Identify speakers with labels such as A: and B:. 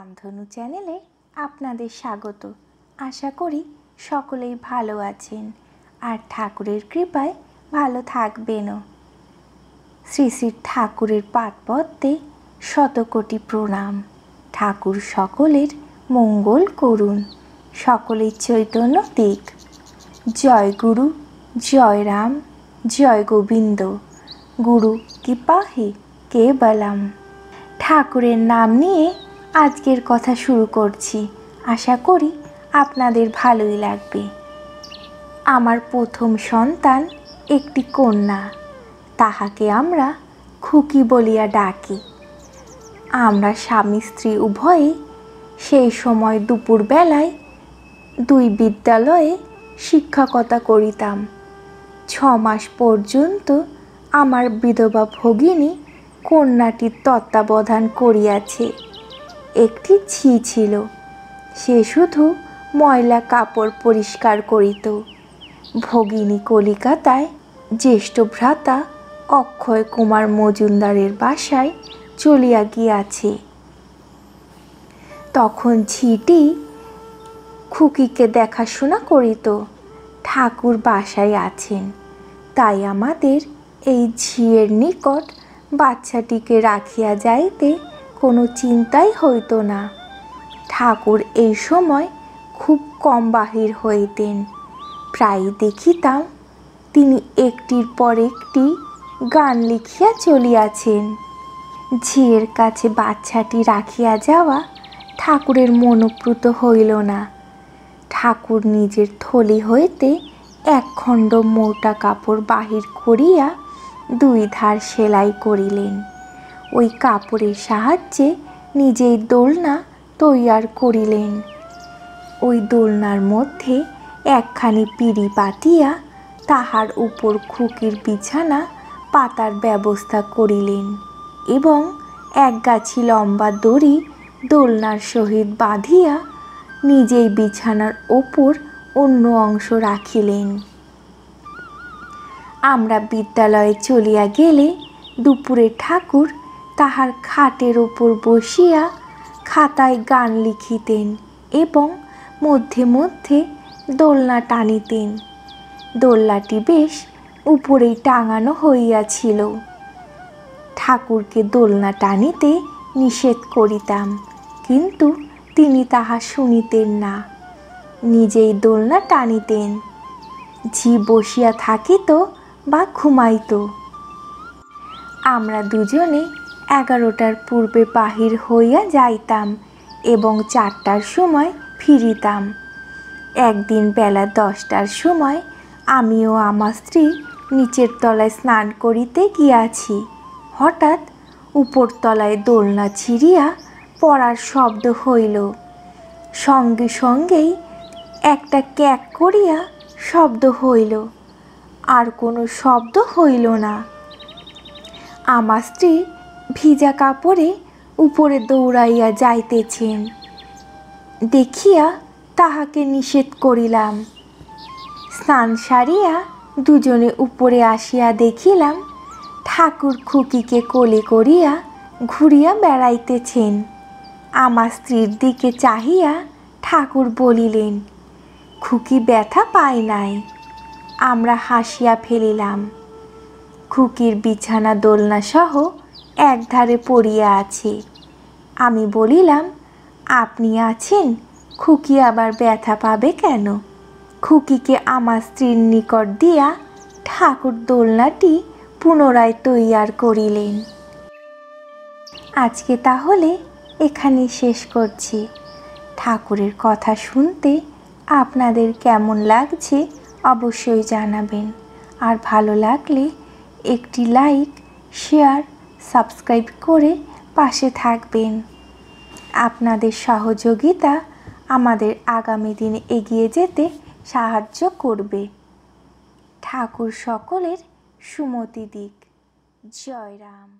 A: রামধনু চ্যানেলে আপনাদের স্বাগত। আশা করি সকলেই ভালো আছেন আর ঠাকুরের কৃপায় ভালো থাকবেনও। শ্রী শ্রী ঠাকুরের পাদপদ্মে শতকোটি প্রণাম। ঠাকুর সকলের মঙ্গল করুন, সকলের চৈতন্য দিক। জয় গুরু, জয় রাম, জয় গোবিন্দ, গুরু কৃপাহি কেবলম। ঠাকুরের নাম নিয়ে আজকের কথা শুরু করছি। আশা করি আপনাদের ভালোই লাগবে। আমার প্রথম সন্তান একটি কন্যা, তাহাকে আমরা খুকি বলিয়া ডাকি। আমরা স্বামী স্ত্রী উভয়ে সেই সময় দুপুরবেলায় দুই বিদ্যালয়ে শিক্ষকতা করিতাম। 6 মাস পর্যন্ত আমার বিধবা ভগিনী কন্যাটির তত্ত্বাবধান করিয়াছে। একটি ঝি ছিল, সে শুধু ময়লা কাপড় পরিষ্কার করিত। ভগিনী কলিকাতায় জ্যেষ্ঠ ভ্রাতা অক্ষয় কুমার মজুমদারের বাসায় চলিয়া গিয়াছে। তখন ঝিটি খুকিকে দেখাশোনা করিত। ঠাকুর বাসায় আছেন, তাই আমাদের এই ঝিয়ের নিকট বাচ্চাটিকে রাখিয়া যাইতে কোনো চিন্তাই হইত না। ঠাকুর এই সময় খুব কম বাহির হইতেন। প্রায় দেখিতাম তিনি একটির পর একটি গান লিখিয়া চলিয়াছেন। ঝিয়ের কাছে বাচ্চাটি রাখিয়া যাওয়া ঠাকুরের মনোপ্রুত হইল না। ঠাকুর নিজের থলি হইতে একখণ্ড মোটা কাপড় বাহির করিয়া 2 ধার সেলাই করিলেন। ওই কাপড়ের সাহায্যে নিজেই দোলনা তৈয়ার করিলেন। ওই দোলনার মধ্যে একখানি পিঁড়ি পাতিয়া তাহার উপর খুকির বিছানা পাতার ব্যবস্থা করিলেন এবং একগাছি লম্বা দড়ি দোলনার সহিত বাঁধিয়া নিজেই বিছানার ওপর অন্য অংশ রাখিলেন। আমরা বিদ্যালয়ে চলিয়া গেলে দুপুরে ঠাকুর তাহার খাটের ওপর বসিয়া খাতায় গান লিখিতেন এবং মধ্যে মধ্যে দোলনা টানিতেন। দোলনাটি বেশ উপরেই টাঙানো হইয়াছিল। ঠাকুরকে দোলনা টানিতে নিষেধ করিতাম, কিন্তু তিনি তাহা শুনিতেন না, নিজেই দোলনা টানিতেন। ঝি বসিয়া থাকিত বা ঘুমাইত। আমরা দুজনে 11টার পূর্বে বাহির হইয়া যাইতাম এবং 4টার সময় ফিরিতাম। একদিন বেলা 10টার সময় আমি ও আমার স্ত্রী নিচের তলায় স্নান করিতে গিয়াছি। হঠাৎ উপর তলায় দোলনা ছিঁড়িয়া পড়ার শব্দ হইল। সঙ্গে সঙ্গেই একটা ক্যাক করিয়া শব্দ হইল, আর কোনো শব্দ হইল না। আমার স্ত্রী ভিজা কাপড়ে উপরে দৌড়াইয়া যাইতেছেন দেখিয়া তাহাকে নিষেধ করিলাম। স্নান সারিয়া দুজনে উপরে আসিয়া দেখিলাম ঠাকুর খুকিকে কোলে করিয়া ঘুরিয়া বেড়াইতেছেন। আমার স্ত্রীর দিকে চাহিয়া ঠাকুর বলিলেন, খুকি ব্যথা পায় নাই। আমরা হাসিয়া ফেলিলাম। খুকির বিছানা দোলনা সহ একধারে পড়িয়া আছে। আমি বলিলাম, আপনি আছেন, খুকি আবার ব্যথা পাবে কেন? খুকিকে আমার স্ত্রীর নিকট দিয়া ঠাকুর দোলনাটি পুনরায় তৈয়ার করিলেন। আজকে তাহলে এখানে শেষ করছি। ঠাকুরের কথা শুনতে আপনাদের কেমন লাগছে অবশ্যই জানাবেন, আর ভালো লাগলে একটি লাইক, শেয়ার, সাবস্ক্রাইব করে পাশে থাকবেন। আপনাদের সহযোগিতা আমাদের আগামী দিনে এগিয়ে যেতে সাহায্য করবে। ঠাকুর সকলের সুমতি দিক। জয় রাম।